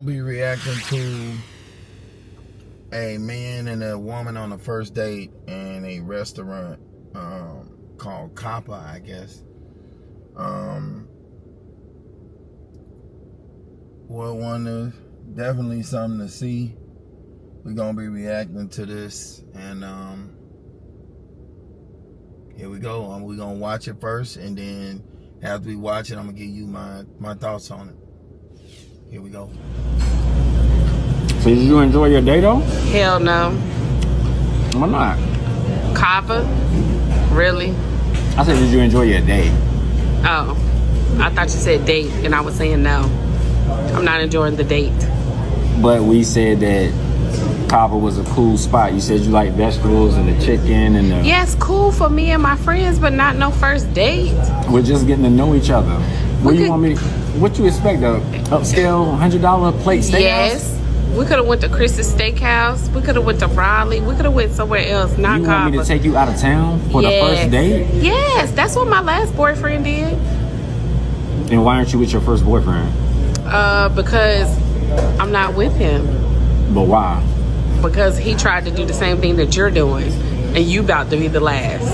Be reacting to a man and a woman on a first date in a restaurant called Kappa, I guess. Well, definitely something to see. We're gonna be reacting to this, and here we go. We're gonna watch it first, and then after we watch it, I'm gonna give you my thoughts on it. Here we go. So did you enjoy your day though? Hell no. Why not? Kappa? Really? I said, did you enjoy your day? Oh, I thought you said date, and I was saying no. I'm not enjoying the date. But we said that Kappa was a cool spot. You said you like vegetables and the chicken and the... Yeah, it's cool for me and my friends, but not no first date. We're just getting to know each other. What you want me? What you expect? A upscale $100 plate steakhouse? Yes. We could have went to Chris's Steakhouse. We could have went to Raleigh. We could have went somewhere else, not You Kappa. want me to take you out of town for the first date? Yes, that's what my last boyfriend did. And why aren't you with your first boyfriend? Because I'm not with him. But why? Because he tried to do the same thing that you're doing, and you about to be the last.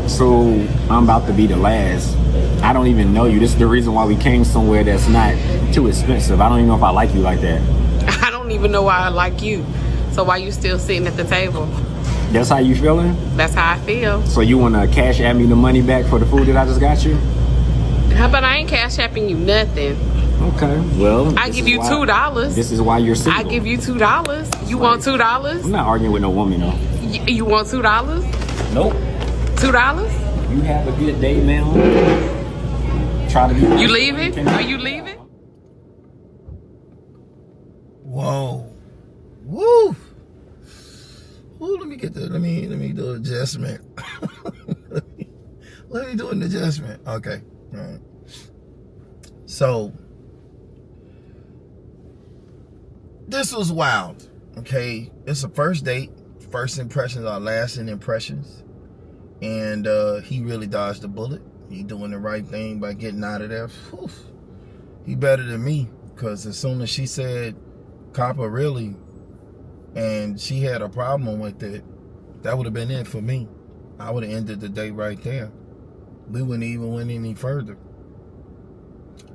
So I'm about to be the last. I don't even know you. This is the reason why we came somewhere that's not too expensive. I don't even know if I like you like that. I don't even know why I like you. So why you still sitting at the table? That's how you feeling? That's how I feel. So you want to cash at me the money back for the food that I just got you? How about I ain't cash apping you nothing? Okay, well. I give you $2. This is why you're single. I give you $2. You want $2? I'm not arguing with no woman though. You want $2? Nope. $2? You have a good day, man. Try to be. You leaving? Are you leaving? Whoa. Woo. Ooh, let me get the let me do an adjustment. let me do an adjustment. Okay. All right. So this was wild. Okay. It's a first date. First impressions are lasting impressions. And he really dodged the bullet. He doing the right thing by getting out of there. Whew. He better than me. Because as soon as she said Kappa really, and she had a problem with it, that would have been it for me. I would have ended the date right there. We wouldn't even went any further.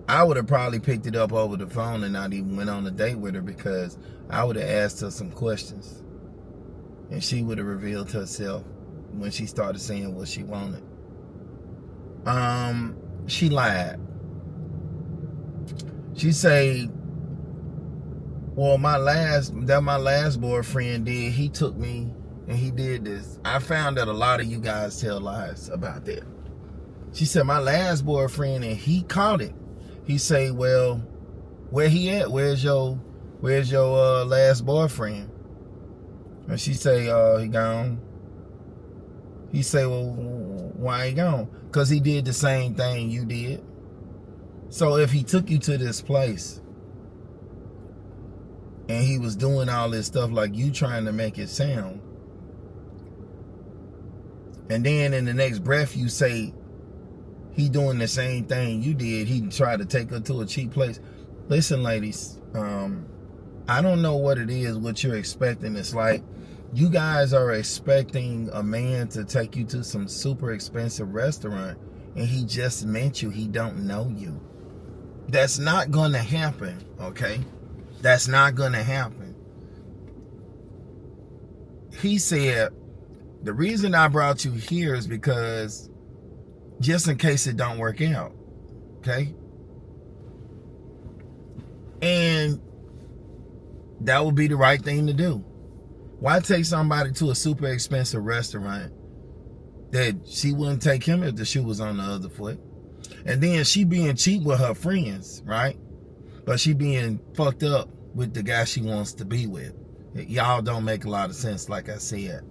I would have probably picked it up over the phone and not even went on a date with her, because I would have asked her some questions. And she would have revealed herself when she started saying what she wanted. She lied. She say, well, my last boyfriend did, he took me and he did this. I found that a lot of you guys tell lies about that. She said, my last boyfriend, and he caught it. He say, well, where he at? Where's your last boyfriend? And she say, he gone. He say, well, why he gone? Because he did the same thing you did. So if he took you to this place and he was doing all this stuff like you trying to make it sound, and then in the next breath you say he doing the same thing you did, he tried to take her to a cheap place. Listen, ladies, I don't know what it is, what you're expecting. It's like you guys are expecting a man to take you to some super expensive restaurant and he just met you, he don't know you. That's not gonna happen, okay? That's not gonna happen. He said, the reason I brought you here is because just in case it don't work out, okay? And that would be the right thing to do. Why take somebody to a super expensive restaurant that she wouldn't take him if the shoe was on the other foot? And then she being cheap with her friends, right? But she being fucked up with the guy she wants to be with. Y'all don't make a lot of sense, like I said.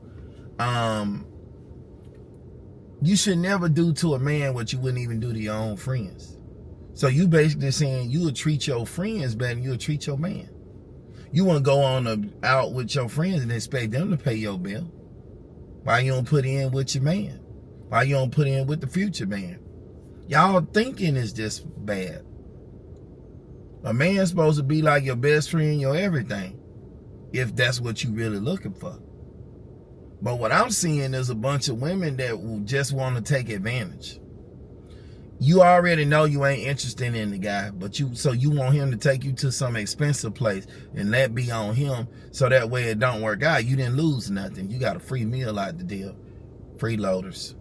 You should never do to a man what you wouldn't even do to your own friends. So you basically saying you would treat your friends better than you would treat your man. You want to go on out with your friends and expect them to pay your bill. Why you don't put in with your man? Why you don't put in with the future man? Y'all thinking is just bad. A man's supposed to be like your best friend, your everything, if that's what you really looking for. But what I'm seeing is a bunch of women that will just want to take advantage. You already know you ain't interested in the guy, but you want him to take you to some expensive place and that be on him, so that way it don't work out. You didn't lose nothing. You got a free meal out the deal. Freeloaders.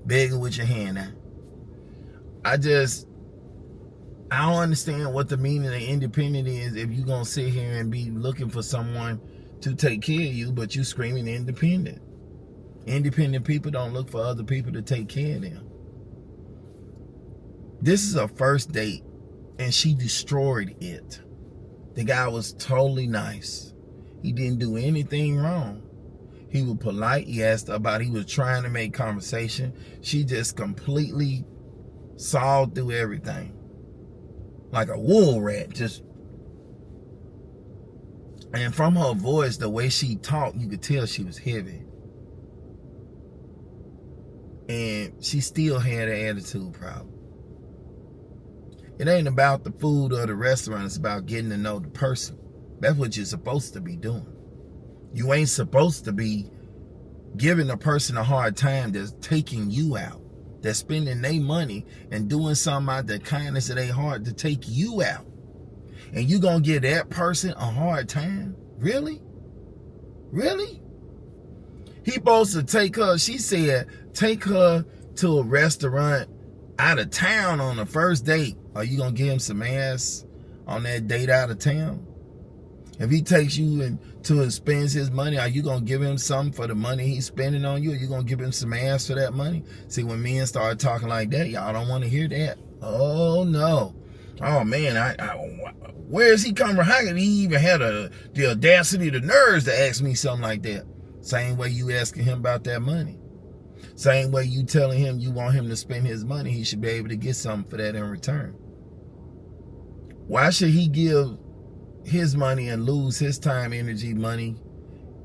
Begging with your hand out. I don't understand what the meaning of independent is if you gonna sit here and be looking for someone to take care of you, but you screaming independent. Independent people don't look for other people to take care of them. This is a first date, and she destroyed it. The guy was totally nice. He didn't do anything wrong. He was polite. He asked about, he was trying to make conversation. She just completely sawed through everything. Like a wool rat, just. And from her voice, the way she talked, you could tell she was heavy. And she still had an attitude problem. It ain't about the food or the restaurant. It's about getting to know the person. That's what you're supposed to be doing. You ain't supposed to be giving a person a hard time that's taking you out, that's spending their money and doing something out the kindness of their heart to take you out. And you gonna give that person a hard time? Really? Really? He supposed to take her, she said, take her to a restaurant out of town on the first date. Are you gonna give him some ass on that date out of town? If he takes you and to spends his money, are you gonna give him something for the money he's spending on you? Are you gonna give him some ass for that money? See, when men start talking like that, y'all don't want to hear that. Oh no. Oh man, where is he coming from? How could he even have the audacity, the nerves to ask me something like that? Same way you asking him about that money. Same way you telling him you want him to spend his money, he should be able to get something for that in return. Why should he give his money and lose his time, energy, money,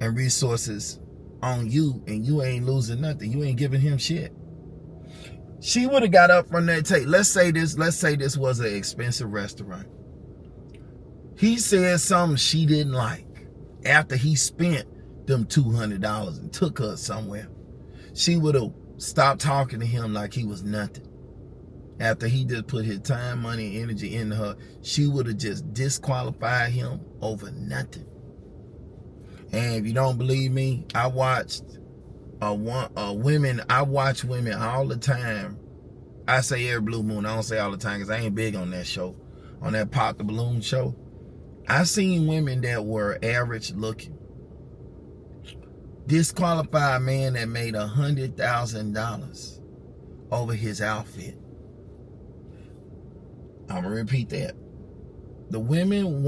and resources on you, and you ain't losing nothing? You ain't giving him shit. She would have got up from that table. Let's say this was an expensive restaurant. He said something she didn't like after he spent them $200 and took her somewhere. She would have stopped talking to him like he was nothing. After he just put his time, money, and energy into her, she would have just disqualified him over nothing. And if you don't believe me, I watch women all the time. I say every blue moon. I don't say all the time because I ain't big on that show, on that Pop the Balloon show. I seen women that were average looking disqualify a man that made $100,000 over his outfit. I'm gonna repeat that. The women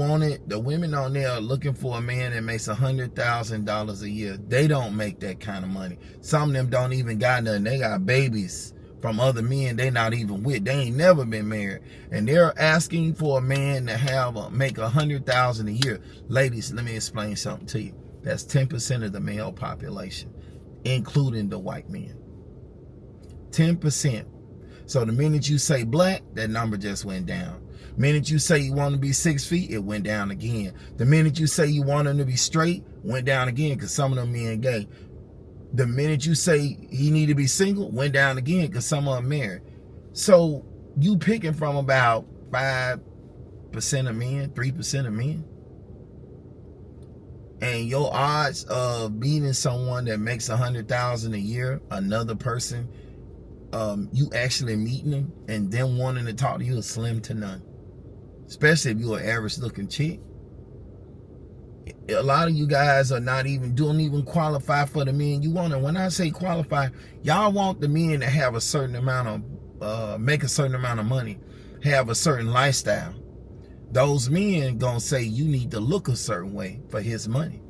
on there are looking for a man that makes $100,000 a year. They don't make that kind of money. Some of them don't even got nothing. They got babies from other men they not even with. They ain't never been married. And they're asking for a man to make $100,000 a year. Ladies, let me explain something to you. That's 10% of the male population, including the white men. 10%. So the minute you say black, that number just went down. The minute you say you want to be 6 feet, it went down again. The minute you say you want him to be straight, went down again because some of them men gay. The minute you say he need to be single, went down again because some of them married. So you picking from about 5% of men, 3% of men. And your odds of meeting someone that makes $100,000 a year, another person, you actually meeting them and them wanting to talk to you is slim to none. Especially if you're an average looking chick. A lot of you guys are don't even qualify for the men you want. And when I say qualify, y'all want the men to have a certain amount of, make a certain amount of money, have a certain lifestyle. Those men gonna say you need to look a certain way for his money.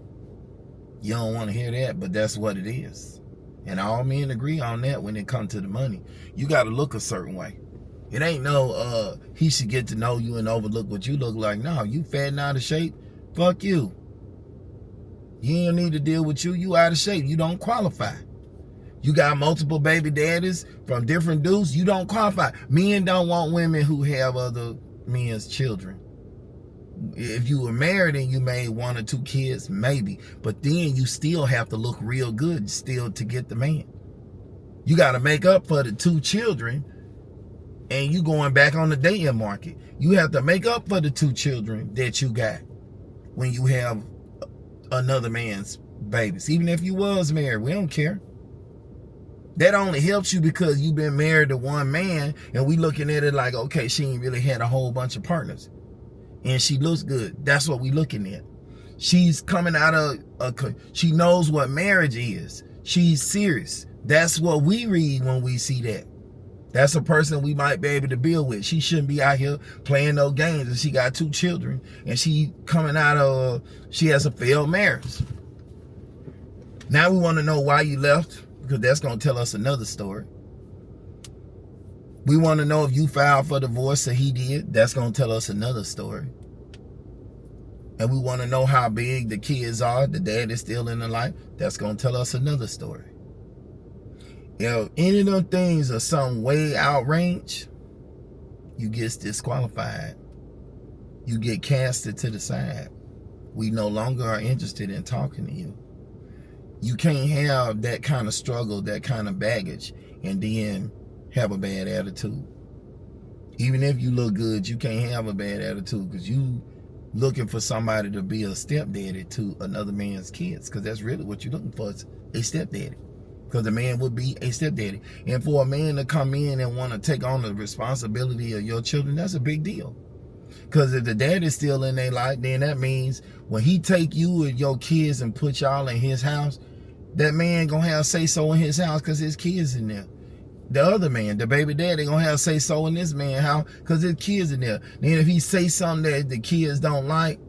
You don't want to hear that, but that's what it is. And all men agree on that when it comes to the money. You got to look a certain way. It ain't no, he should get to know you and overlook what you look like. No, you fat and out of shape, fuck you. You don't need to deal with you. You out of shape. You don't qualify. You got multiple baby daddies from different dudes. You don't qualify. Men don't want women who have other men's children. If you were married and you made 1 or 2 kids, maybe. But then you still have to look real good still to get the man. You got to make up for the 2 children, and you going back on the dating market. You have to make up for the 2 children that you got when you have another man's babies. Even if you was married, we don't care. That only helps you because you've been married to one man, and we looking at it like, okay, she ain't really had a whole bunch of partners. And she looks good. That's what we looking at. She's coming out of, she knows what marriage is. She's serious. That's what we read when we see that. That's a person we might be able to build with. She shouldn't be out here playing no games. And she got 2 children, and she coming out of, she has a failed marriage. Now we want to know why you left, because that's going to tell us another story. We want to know if you filed for divorce or he did. That's going to tell us another story. And we want to know how big the kids are. The dad is still in the life. That's going to tell us another story. If any of them things are some way outrange, you get disqualified. You get casted to the side. We no longer are interested in talking to you. You can't have that kind of struggle, that kind of baggage, and then have a bad attitude. Even if you look good, you can't have a bad attitude because you looking for somebody to be a stepdaddy to another man's kids, because that's really what you're looking for, is a stepdaddy. Because the man would be a stepdaddy. And for a man to come in and want to take on the responsibility of your children, that's a big deal. Because if the dad is still in their life, then that means when he take you and your kids and put y'all in his house, that man gonna have say-so in his house because his kids in there. The other man, the baby daddy, gonna have say-so in this man's house because his kids in there. Then if he say something that the kids don't like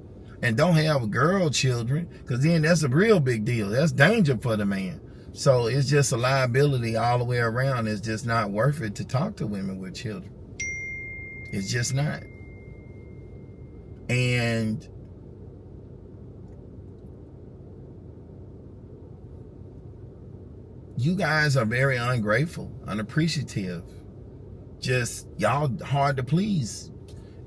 and don't have girl children, because then that's a real big deal. That's danger for the man. So it's just a liability all the way around. It's just not worth it to talk to women with children. It's just not. And you guys are very ungrateful, unappreciative. Just, y'all hard to please.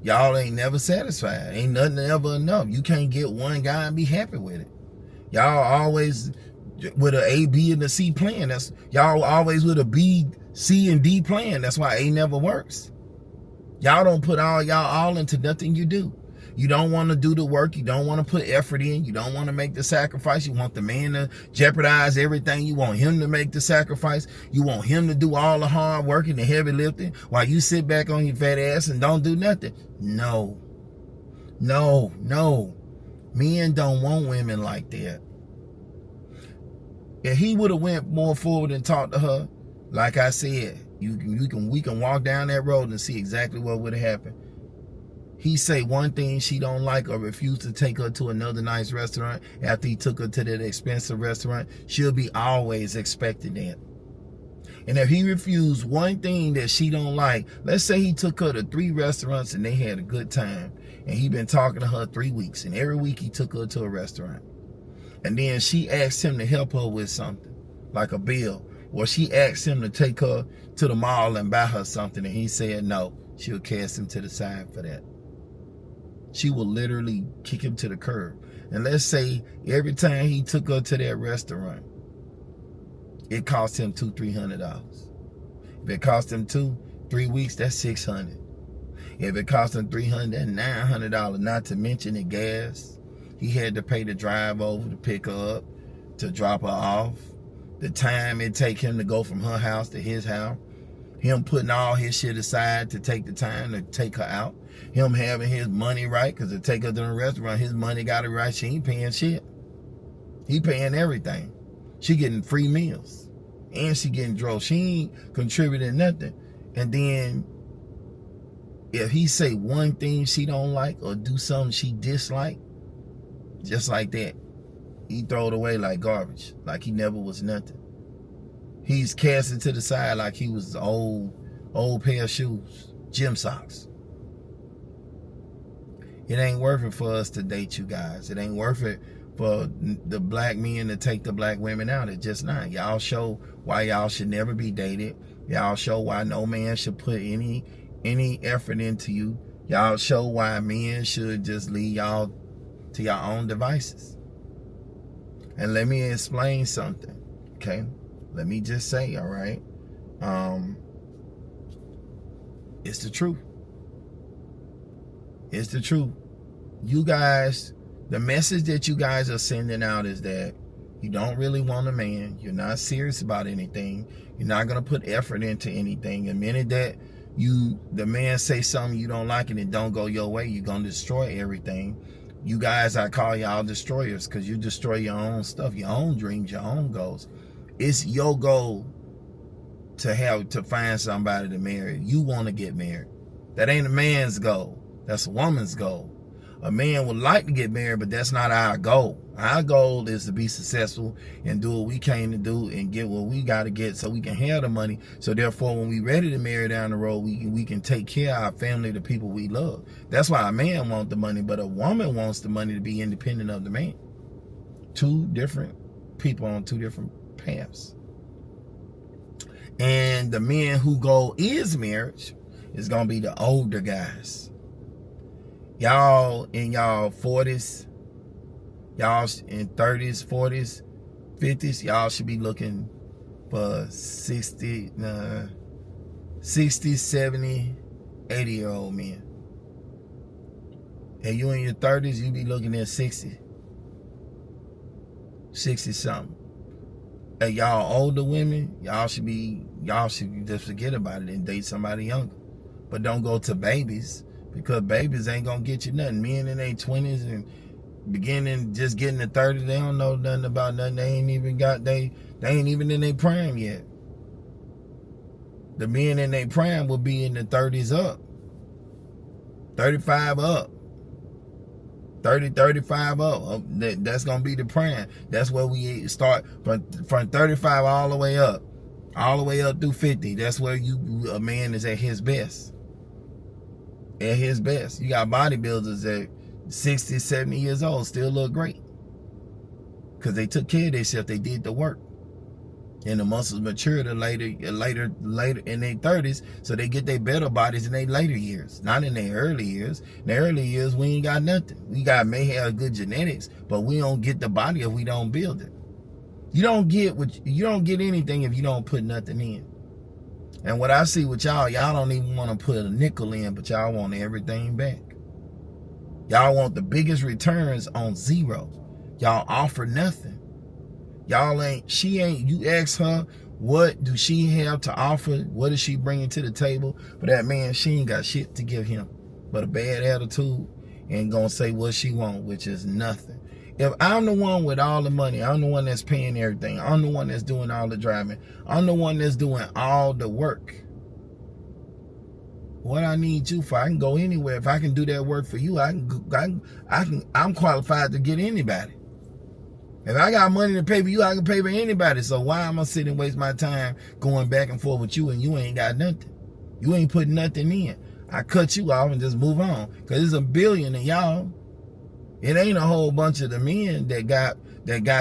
Y'all ain't never satisfied. Ain't nothing ever enough. You can't get one guy and be happy with it. Y'all always with an A, B, and a C plan. That's y'all always with a B, C, and D plan. That's why A never works. Y'all don't put y'all all into nothing you do. You don't want to do the work. You don't want to put effort in. You don't want to make the sacrifice. You want the man to jeopardize everything. You want him to make the sacrifice. You want him to do all the hard work and the heavy lifting while you sit back on your fat ass and don't do nothing. No. No, no. Men don't want women like that. If he would have went more forward and talked to her, like I said, we can walk down that road and see exactly what would have happened. He say one thing she don't like or refuse to take her to another nice restaurant after he took her to that expensive restaurant, she'll be always expecting that. And if he refused one thing that she don't like, let's say he took her to 3 restaurants and they had a good time, and he been talking to her 3 weeks, and every week he took her to a restaurant. And then she asked him to help her with something, like a bill, or she asked him to take her to the mall and buy her something, and he said no, she'll cast him to the side for that. She will literally kick him to the curb. And let's say every time he took her to that restaurant, it cost him $200-300. If it cost him 3 weeks, that's $600. If it cost him $300, that's $900. Not to mention the gas he had to pay to drive over to pick her up, to drop her off, the time it take him to go from her house to his house, him putting all his shit aside to take the time to take her out, him having his money right, because to take her to the restaurant, his money got it right. She ain't paying shit. He paying everything. She getting free meals. And she getting drove. She ain't contributing nothing. And then if he say one thing she don't like or do something she dislike, just like that, he throw it away like garbage, like he never was nothing. He's casted to the side like he was an old pair of shoes, gym socks. It ain't worth it for us to date you guys. It ain't worth it for the black men to take the black women out. It's just not. Y'all show why y'all should never be dated. Y'all show why no man should put any effort into you. Y'all show why men should just leave y'all to your own devices. And let me explain something, okay? Let me just say, all right? It's the truth. It's the truth. You guys, the message that you guys are sending out is that you don't really want a man. You're not serious about anything. You're not going to put effort into anything. The minute that the man say something you don't like and it don't go your way, you're going to destroy everything. You guys, I call y'all destroyers because you destroy your own stuff, your own dreams, your own goals. It's your goal to find somebody to marry. You want to get married. That ain't a man's goal. That's a woman's goal. A man would like to get married, but that's not our goal. Our goal is to be successful and do what we came to do and get what we got to get so we can have the money. So therefore, when we ready to marry down the road, we can take care of our family, the people we love. That's why a man wants the money, but a woman wants the money to be independent of the man. Two different people on two different paths. And the men who goal is marriage is going to be the older guys. Y'all in y'all 40s, y'all in 30s, 40s, 50s, y'all should be looking for 60, 70, 80-year-old men. And you in your 30s, you be looking at 60 something. And y'all older women, y'all should just forget about it and date somebody younger. But don't go to babies, because babies ain't gonna get you nothing. Men in their 20s and just getting to 30, they don't know nothing about nothing. They ain't even in their prime yet. The men in their prime will be in the 30s up, 35 up, 30, 35 up. That's gonna be the prime. That's where we start from 35 all the way up through 50. That's where a man is at his best. At his best. You got bodybuilders at 60, 70 years old still look great because they took care of themselves. They did the work, and the muscles mature later in their 30s, so they get their better bodies in their later years, not in their early years. In their early years, we ain't got nothing. We may have good genetics, but we don't get the body if we don't build it. You don't get anything if you don't put nothing in. And what I see with y'all don't even want to put a nickel in, but y'all want everything back. Y'all want the biggest returns on zero. Y'all offer nothing. You ask her, what do she have to offer? What is she bringing to the table? But that man, she ain't got shit to give him but a bad attitude and gonna say what she want, which is nothing. If I'm the one with all the money, I'm the one that's paying everything, I'm the one that's doing all the driving, I'm the one that's doing all the work, what I need you for? I can go anywhere. If I can do that work for you, I'm qualified to get anybody. If I got money to pay for you, I can pay for anybody. So why am I sitting and waste my time going back and forth with you and you ain't got nothing? You ain't putting nothing in. I cut you off and just move on. Because there's a billion of y'all. It ain't a whole bunch of the men that got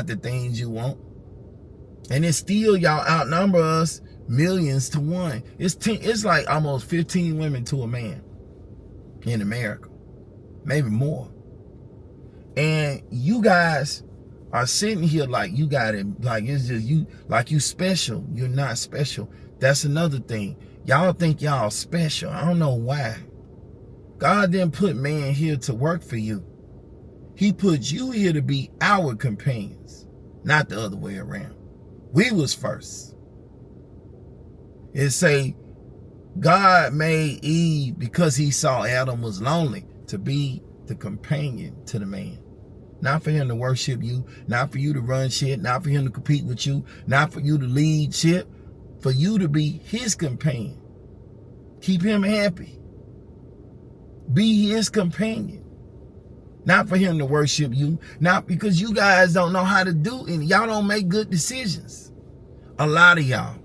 the things you want. And it's still y'all outnumber us millions to one. It's like almost 15 women to a man in America. Maybe more. And you guys are sitting here like you got it, like it's just you, like you special. You're not special. That's another thing. Y'all think y'all special. I don't know why. God didn't put man here to work for you. He put you here to be our companions, not the other way around. We was first. It say God made Eve because he saw Adam was lonely to be the companion to the man. Not for him to worship you, not for you to run shit, not for him to compete with you, not for you to lead shit, for you to be his companion. Keep him happy. Be his companion. Not for him to worship you, not because you guys don't know how to do any. Y'all don't make good decisions. A lot of y'all.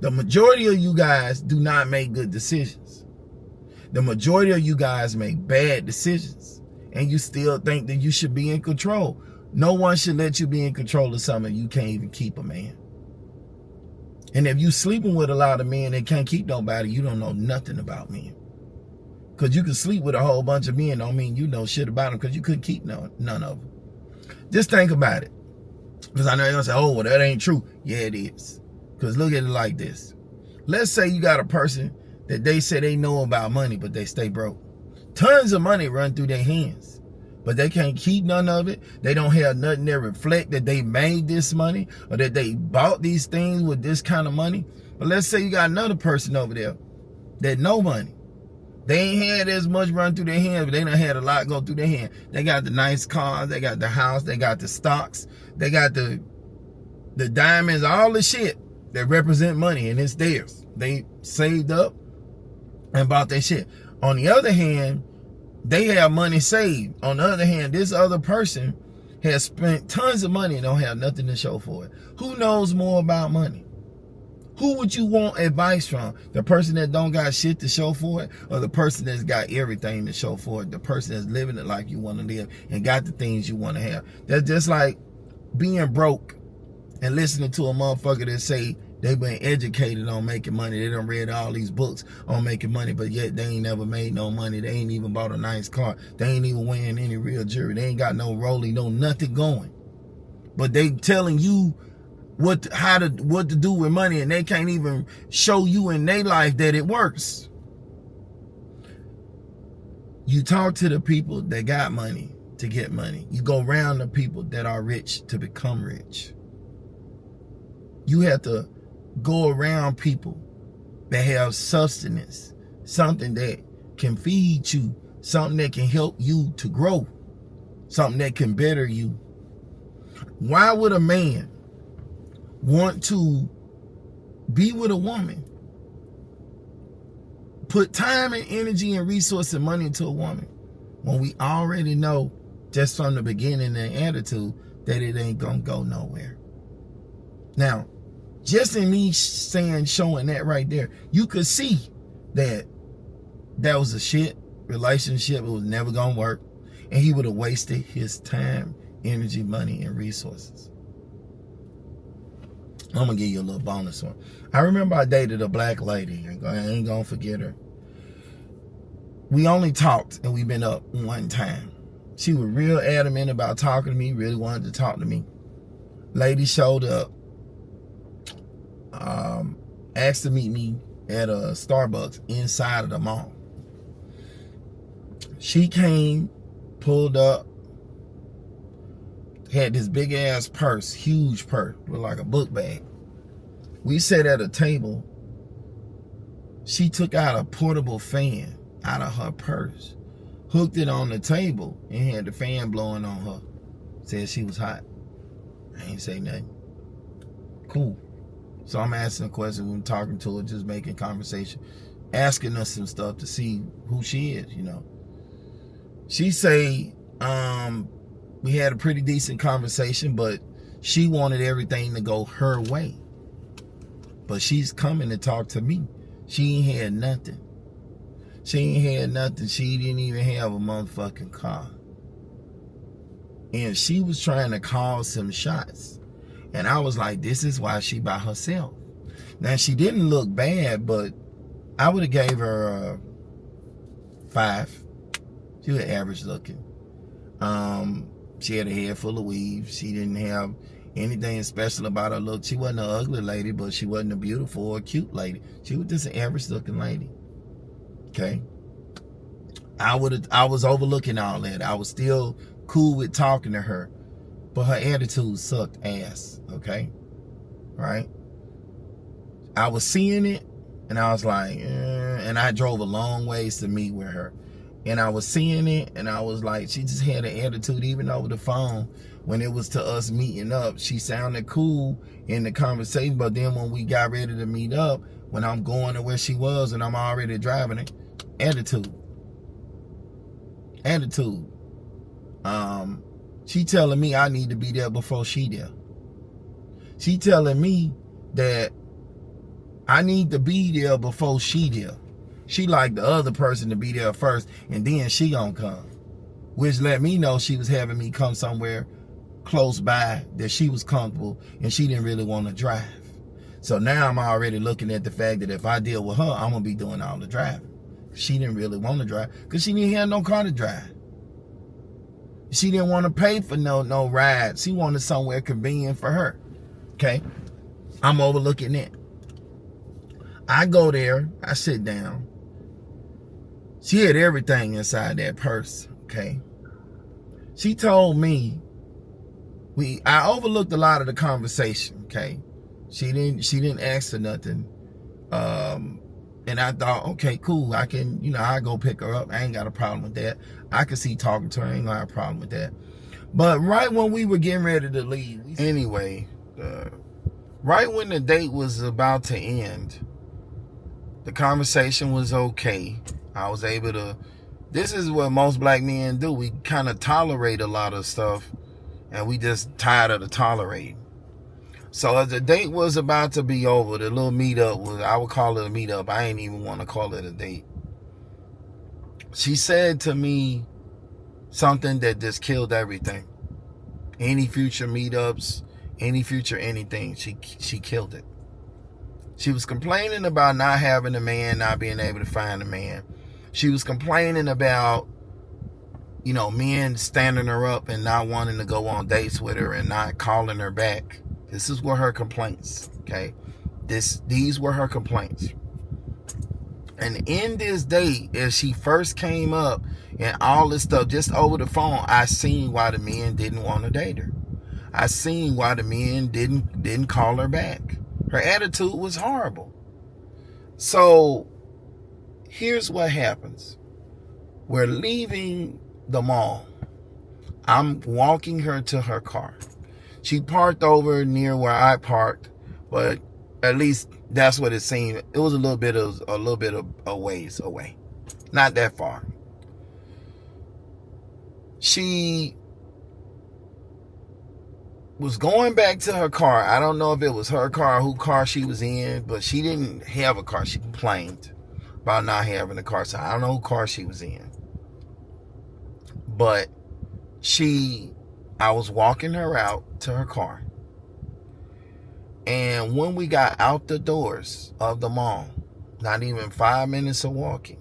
The majority of you guys do not make good decisions. The majority of you guys make bad decisions. And you still think that you should be in control. No one should let you be in control of something you can't even keep a man. And if you sleeping with a lot of men that can't keep nobody, you don't know nothing about men. Because you can sleep with a whole bunch of men don't mean you know shit about them because you couldn't keep none of them. Just think about it. Because I know you're going to say, oh, well, that ain't true. Yeah, it is. Because look at it like this. Let's say you got a person that they say they know about money, but they stay broke. Tons of money run through their hands, but they can't keep none of it. They don't have nothing that reflect that they made this money or that they bought these things with this kind of money. But let's say you got another person over there that know money. They ain't had as much run through their hands, but they done had a lot go through their hand. They got the nice cars, they got the house, they got the stocks, they got the diamonds, all the shit that represent money, and it's theirs. They saved up and bought their shit. On the other hand, they have money saved. On the other hand, this other person has spent tons of money and don't have nothing to show for it. Who knows more about money? Who would you want advice from? The person that don't got shit to show for it, or the person that's got everything to show for it? The person that's living it like you want to live and got the things you want to have. That's just like being broke and listening to a motherfucker that say they been educated on making money. They done read all these books on making money, but yet they ain't never made no money. They ain't even bought a nice car. They ain't even wearing any real jewelry. They ain't got no rolling, no nothing going. But they telling you what to do with money, and they can't even show you in their life that it works. You talk to the people that got money to get money. You go around the people that are rich to become rich. You have to go around people that have substance, something that can feed you, something that can help you to grow, something that can better you. Why would a man want to be with a woman, put time and energy and resource and money into a woman, when we already know just from the beginning and attitude that it ain't gonna go nowhere? Now, just in me showing that right there, you could see that was a shit relationship. It was never gonna work, and he would have wasted his time, energy, money, and resources. I'm gonna give you a little bonus one. I remember I dated a black lady. I ain't gonna forget her. We only talked, and we been up one time. She was real adamant about talking to me, really wanted to talk to me. Lady showed up, asked to meet me at a Starbucks inside of the mall. She came, pulled up, had this big ass purse, huge purse, with like a book bag. We sat at a table. She took out a portable fan out of her purse, hooked it on the table, and had the fan blowing on her. Said she was hot. I ain't say nothing. Cool. So I'm asking a question, we're talking to her, just making conversation, asking us some stuff to see who she is, you know. She say, we had a pretty decent conversation, but she wanted everything to go her way. But she's coming to talk to me. She ain't had nothing. She ain't had nothing. She didn't even have a motherfucking car. And she was trying to call some shots. And I was like, this is why she by herself. Now, she didn't look bad, but I would have gave her a 5. She was average looking. She had a head full of weave. She didn't have anything special about her look. She wasn't an ugly lady, but she wasn't a beautiful or cute lady. She was just an average looking lady. Okay? I was overlooking all that. I was still cool with talking to her, but her attitude sucked ass. Okay? Right? I was seeing it, and I was like, and I drove a long ways to meet with her. And I was seeing it, and I was like, she just had an attitude even over the phone. When it was to us meeting up, she sounded cool in the conversation, but then when we got ready to meet up, when I'm going to where she was and I'm already driving it, attitude. She telling me I need to be there before she there. She telling me that I need to be there before she there. She like the other person to be there first, and then she gonna come. Which let me know she was having me come somewhere close by that she was comfortable, and she didn't really want to drive. So now I'm already looking at the fact that if I deal with her, I'm gonna be doing all the driving. She didn't really want to drive because she didn't have no car to drive. She didn't want to pay for no ride. She wanted somewhere convenient for her. Okay? I'm overlooking it. I go there. I sit down. She had everything inside that purse. Okay? She told me, I overlooked a lot of the conversation. Okay? She didn't ask for nothing. And I thought, okay, cool. I can, I go pick her up. I ain't got a problem with that. I could see talking to her. I ain't gonna have a problem with that. But right when we were getting ready to leave, anyway, right when the date was about to end, the conversation was okay. I was able to, this is what most black men do. We kind of tolerate a lot of stuff, and we just tired of the tolerating. So as the date was about to be over, the little meetup was, I would call it a meetup. I ain't even want to call it a date. She said to me something that just killed everything. Any future meetups, any future anything, she killed it. She was complaining about not having a man, not being able to find a man. She was complaining about, men standing her up and not wanting to go on dates with her and not calling her back. This is what her complaints, okay? These were her complaints. And in this date, as she first came up and all this stuff, just over the phone, I seen why the men didn't want to date her. I seen why the men didn't call her back. Her attitude was horrible. So here's what happens. We're leaving the mall. I'm walking her to her car. She parked over near where I parked, but at least that's what it seemed. It was a little bit of a ways away, not that far. She was going back to her car. I don't know if it was her car or whose car she was in, but she didn't have a car. She complained about not having a car, so I don't know whose car she was in. But I was walking her out to her car. And when we got out the doors of the mall, not even 5 minutes of walking,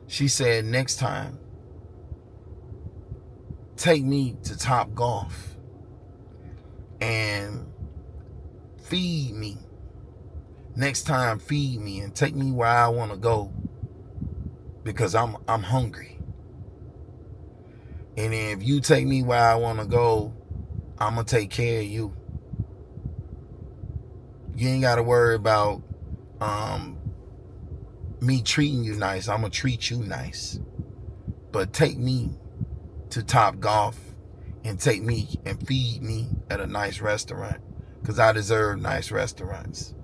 she said, next time, take me to Top Golf and feed me. Next time, feed me and take me where I want to go because I'm hungry. And if you take me where I want to go, I'm going to take care of you. You ain't got to worry about me treating you nice. I'm going to treat you nice. But take me to Top Golf and take me and feed me at a nice restaurant because I deserve nice restaurants.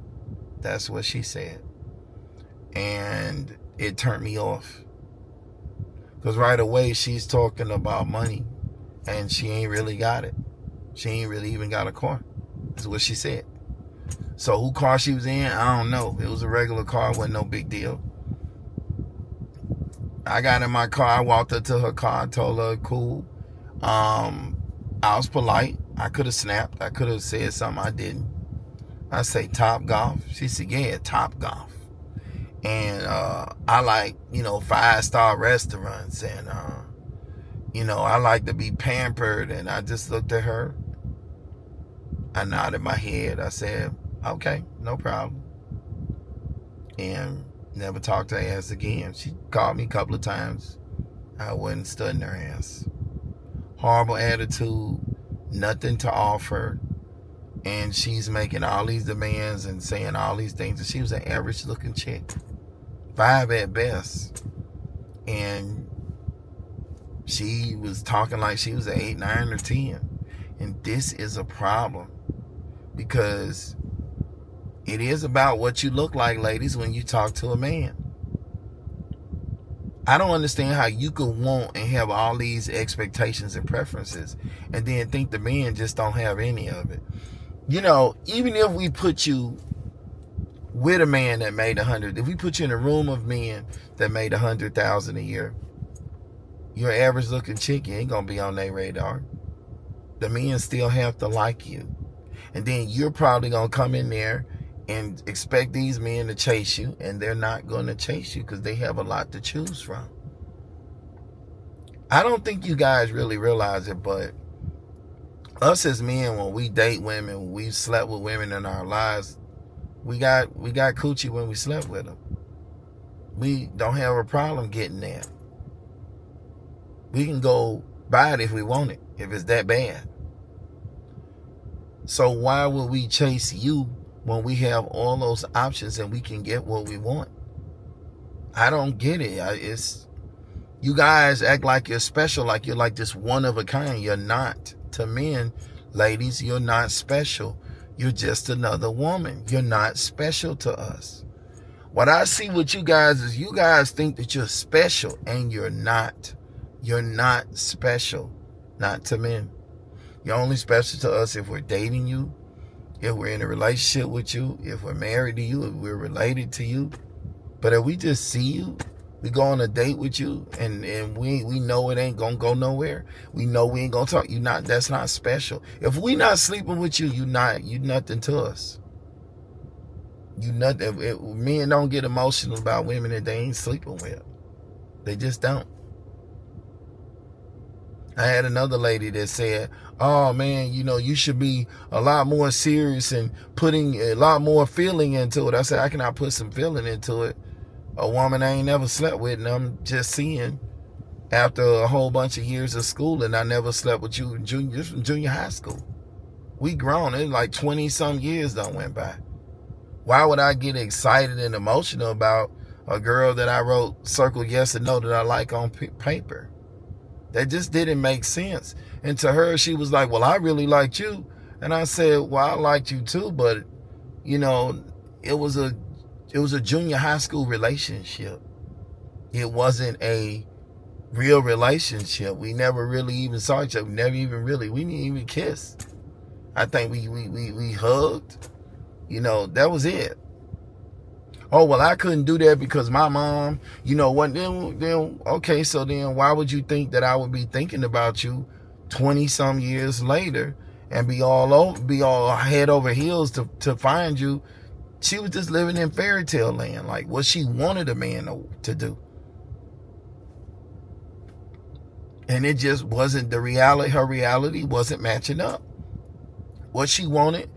That's what she said. And it turned me off. Because right away, she's talking about money. And she ain't really got it. She ain't really even got a car. That's what she said. So who car she was in, I don't know. It was a regular car. It wasn't no big deal. I got in my car. I walked her to her car. I told her, cool. I was polite. I could have snapped. I could have said something I didn't. I say Top Golf. She said, yeah, Top Golf. And I like, 5-star restaurants. And, I like to be pampered. And I just looked at her. I nodded my head. I said, okay, no problem. And never talked to her ass again. She called me a couple of times. I wasn't studying her ass. Horrible attitude. Nothing to offer. And she's making all these demands and saying all these things. And she was an average looking chick. 5 at best. And she was talking like she was an 8, 9, or 10. And this is a problem. Because it is about what you look like, ladies, when you talk to a man. I don't understand how you could want and have all these expectations and preferences and then think the men just don't have any of it. Even if we put you with a man that made 100, if we put you in a room of men that made 100,000 a year, your average looking chick ain't gonna be on their radar. The men still have to like you. And then you're probably gonna come in there and expect these men to chase you, and they're not going to chase you because they have a lot to choose from. I don't think you guys really realize it, but us as men, when we date women, when we've slept with women in our lives, we got coochie when we slept with them. We don't have a problem getting there. We can go buy it if we want it, if it's that bad. So why would we chase you when we have all those options and we can get what we want? I don't get it. It's you guys act like you're special, like you're like this one of a kind. You're not. To men, ladies, you're not special. You're just another woman. You're not special to us. What I see with you guys is you guys think that you're special, and you're not. You're not special. Not to men. You're only special to us if we're dating you, if we're in a relationship with you, if we're married to you, if we're related to you. But if we just see you, we go on a date with you, and we know it ain't gonna go nowhere. We know we ain't gonna talk. That's not special. If we not sleeping with you, you nothing to us. You nothing. Men don't get emotional about women that they ain't sleeping with. They just don't. I had another lady that said, oh man, you should be a lot more serious and putting a lot more feeling into it. I said, I cannot put some feeling into it. A woman I ain't never slept with, and I'm just seeing after a whole bunch of years of school, and I never slept with you in junior high school. We grown. It's like 20 some years done went by. Why would I get excited and emotional about a girl that I wrote circle yes and no that I like on paper? That just didn't make sense. And to her, she was like, well, I really liked you. And I said, well, I liked you too, but it was a junior high school relationship. It wasn't a real relationship. We never really even saw each other. We didn't even kiss. I think we hugged. That was it. Oh, well, I couldn't do that because my mom, what then okay, so then why would you think that I would be thinking about you 20 some years later and be all head over heels to find you? She was just living in fairy tale land, like what she wanted a man to do. And it just wasn't the reality. Her reality wasn't matching up. What she wanted,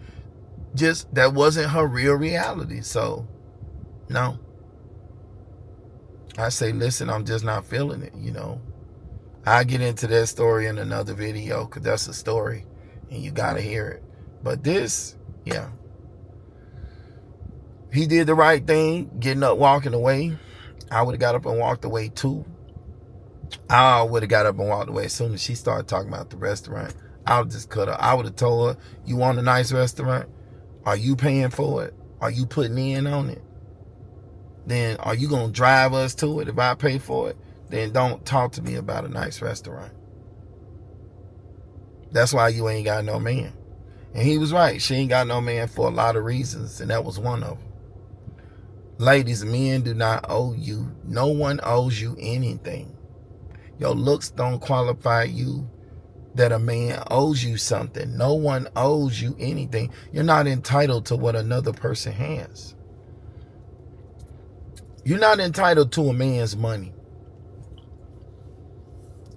that wasn't her real reality. So, no. I say, listen, I'm just not feeling it, I get into that story in another video because that's a story and you got to hear it. But this, yeah. He did the right thing, getting up, walking away. I would have got up and walked away too. I would have got up and walked away as soon as she started talking about the restaurant. I would just cut her. I would have told her, you want a nice restaurant? Are you paying for it? Are you putting in on it? Then are you going to drive us to it if I pay for it? Then don't talk to me about a nice restaurant. That's why you ain't got no man. And he was right. She ain't got no man for a lot of reasons, and that was one of them. Ladies, men do not owe you. No one owes you anything. Your looks don't qualify you that a man owes you something. No one owes you anything. You're not entitled to what another person has. You're not entitled to a man's money.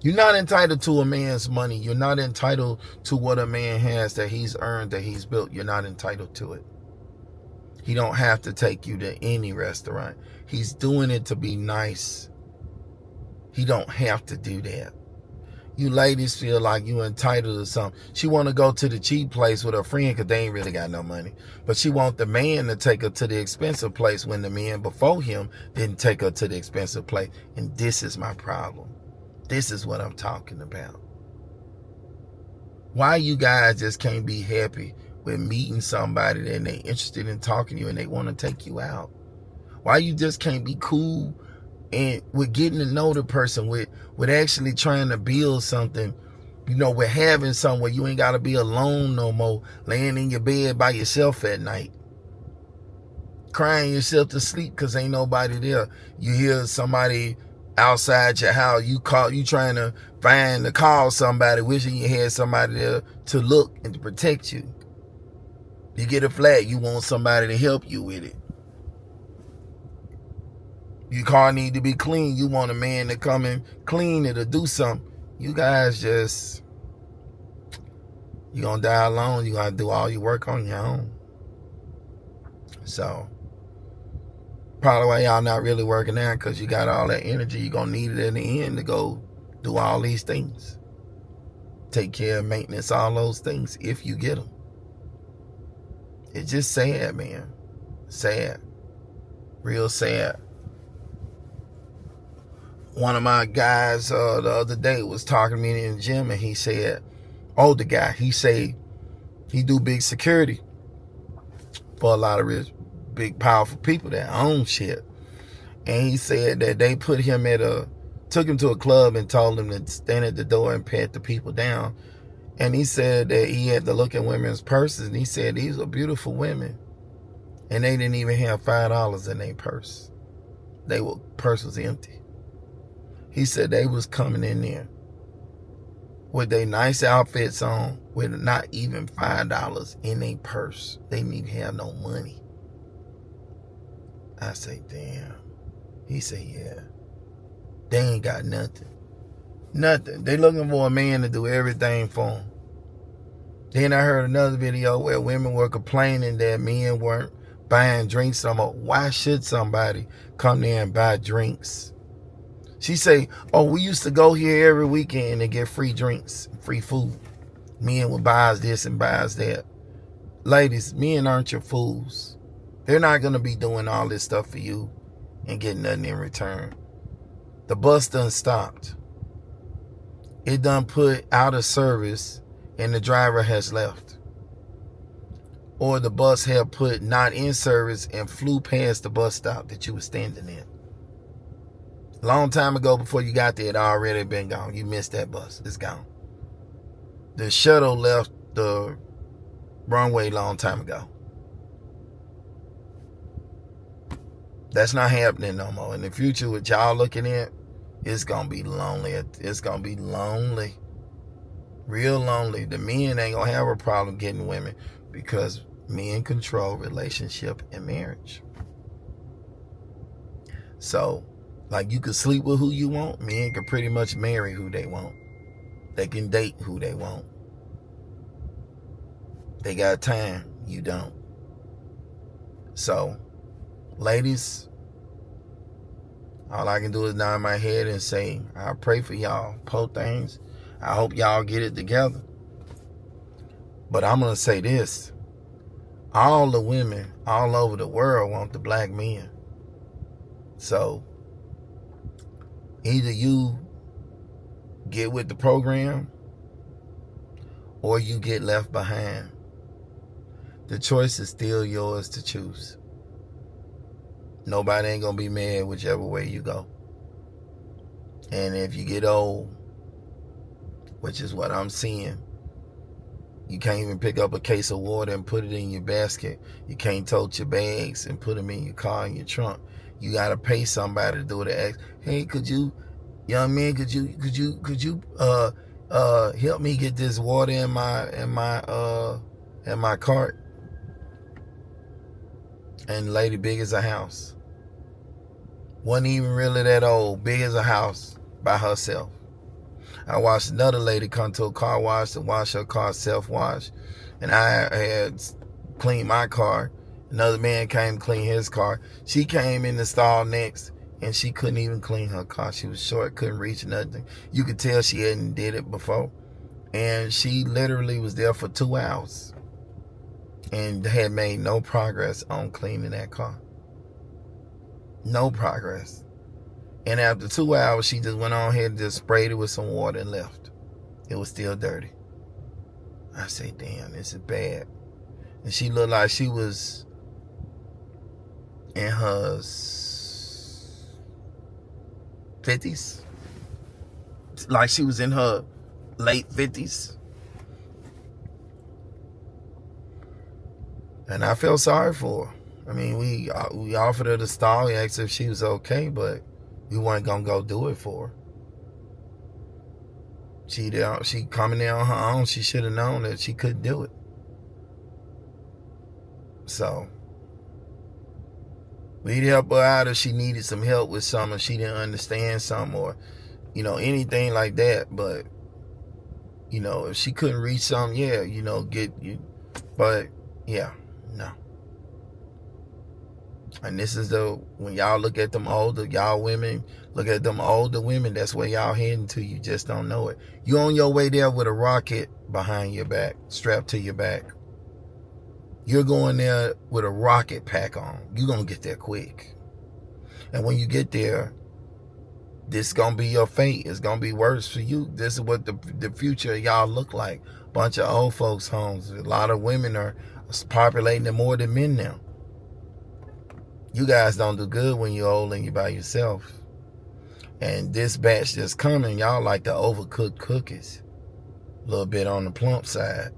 You're not entitled to a man's money. You're not entitled to what a man has that he's earned, that he's built. You're not entitled to it. He don't have to take you to any restaurant. He's doing it to be nice. He don't have to do that. You ladies feel like you entitled to something. She want to go to the cheap place with her friend because they ain't really got no money. But she want the man to take her to the expensive place when the man before him didn't take her to the expensive place. And this is my problem. This is what I'm talking about. Why you guys just can't be happy with meeting somebody and they interested in talking to you and they want to take you out? Why you just can't be cool and with getting to know the person, with actually trying to build something, with having somewhere you ain't got to be alone no more, laying in your bed by yourself at night, crying yourself to sleep because ain't nobody there. You hear somebody outside your house, you trying to call somebody, wishing you had somebody there to look and to protect you. You get a flat, you want somebody to help you with it. Your car need to be clean. You want a man to come and clean it or do something. You guys just, you're going to die alone. You're going to do all your work on your own. So, probably why y'all not really working out, because you got all that energy. You're going to need it in the end to go do all these things. Take care of maintenance, all those things, if you get them. It's just sad, man. Sad. Real sad. One of my guys the other day was talking to me in the gym, and he said, older guy, he said he do big security for a lot of rich, big, powerful people that own shit. And he said that they put him took him to a club and told him to stand at the door and pat the people down. And he said that he had to look at women's purses, and he said these were beautiful women, and they didn't even have $5 in their purse. Purse was empty. He said they was coming in there with their nice outfits on, with not even $5 in their purse. They didn't even have no money. I say, damn. He said, yeah. They ain't got nothing. Nothing. They looking for a man to do everything for them. Then I heard another video where women were complaining that men weren't buying drinks no more. Why should somebody come there and buy drinks? She say, oh, we used to go here every weekend and get free drinks, free food. Men would buy us this and buy us that. Ladies, men aren't your fools. They're not going to be doing all this stuff for you and getting nothing in return. The bus done stopped. It done put out of service and the driver has left. Or the bus had put not in service and flew past the bus stop that you were standing in. Long time ago, before you got there, it already been gone. You missed that bus. It's gone. The shuttle left the runway long time ago. That's not happening no more. In the future, what y'all looking at, it's going to be lonely. It's going to be lonely. Real lonely. The men ain't going to have a problem getting women because men control relationship and marriage. So, like, you can sleep with who you want. Men can pretty much marry who they want. They can date who they want. They got time. You don't. So, ladies, all I can do is nod my head and say, I pray for y'all. Po things. I hope y'all get it together. But I'm going to say this. All the women all over the world want the black men. So, either you get with the program or you get left behind. The choice is still yours to choose. Nobody ain't going to be mad whichever way you go. And if you get old, which is what I'm seeing, you can't even pick up a case of water and put it in your basket. You can't tote your bags and put them in your car in your trunk. You got to pay somebody to do the act. Hey, could you, young man, could you help me get this water in my cart? And lady big as a house. Wasn't even really that old, big as a house by herself. I watched another lady come to a car wash to wash her car self-wash. And I had cleaned my car. Another man came to clean his car. She came in the stall next and she couldn't even clean her car. She was short, couldn't reach nothing. You could tell she hadn't did it before. And she literally was there for 2 hours and had made no progress on cleaning that car. No progress. And after 2 hours, she just went on ahead and just sprayed it with some water and left. It was still dirty. I say, damn, this is bad. And she looked like she was in her 50s. Like she was in her late 50s. And I felt sorry for her. I mean, we offered her the stall. We asked her if she was okay, but we weren't going to go do it for her. She coming there on her own. She should have known that she couldn't do it. So we'd help her out if she needed some help with something, she didn't understand something, or anything like that. But if she couldn't reach something, yeah, get you. But yeah, no. And this is when y'all look at them older, y'all women, look at them older women, that's where y'all heading to. You just don't know it. You on your way there with a rocket behind your back, strapped to your back. You're going there with a rocket pack on. You're going to get there quick. And when you get there, this is going to be your fate. It's going to be worse for you. This is what the future of y'all look like. Bunch of old folks' homes. A lot of women are populating it more than men now. You guys don't do good when you're old and you're by yourself. And this batch that's coming, y'all like the overcooked cookies. A little bit on the plump side.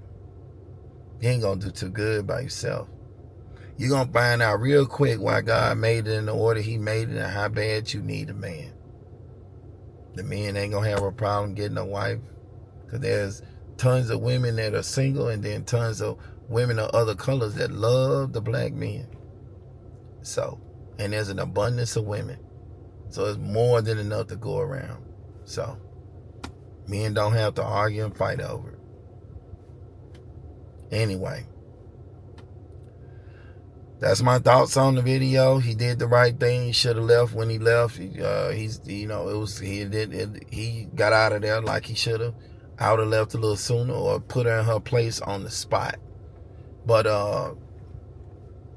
You ain't gonna do too good by yourself. You're gonna find out real quick why God made it in the order he made it and how bad you need a man. The men ain't gonna have a problem getting a wife. Because there's tons of women that are single, and then tons of women of other colors that love the black men. So, and there's an abundance of women. So it's more than enough to go around. So, men don't have to argue and fight over it. Anyway, that's my thoughts on the video. He did the right thing. He should have left when he left. He got out of there like he should have. I would have left a little sooner or put her in her place on the spot. But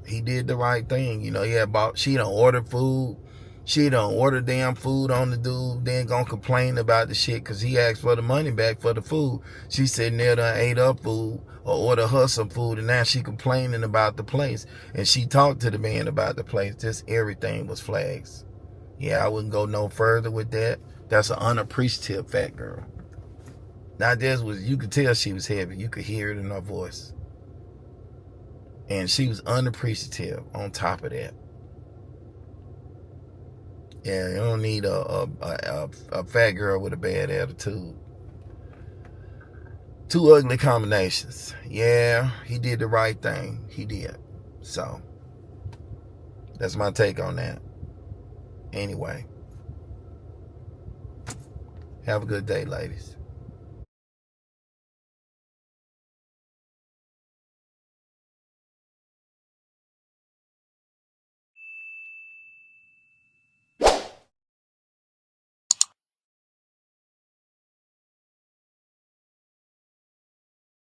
he did the right thing. She done ordered food. She done ordered damn food on the dude. Then gonna complain about the shit because he asked for the money back for the food. She sitting there done ate up food or ordered her some food, and now she complaining about the place. And she talked to the man about the place. Just everything was flags. Yeah, I wouldn't go no further with that. That's an unappreciative fat girl. Now you could tell she was heavy. You could hear it in her voice. And she was unappreciative on top of that. Yeah, you don't need a fat girl with a bad attitude. Two ugly combinations. Yeah, he did the right thing. He did. So, that's my take on that. Anyway. Have a good day, ladies.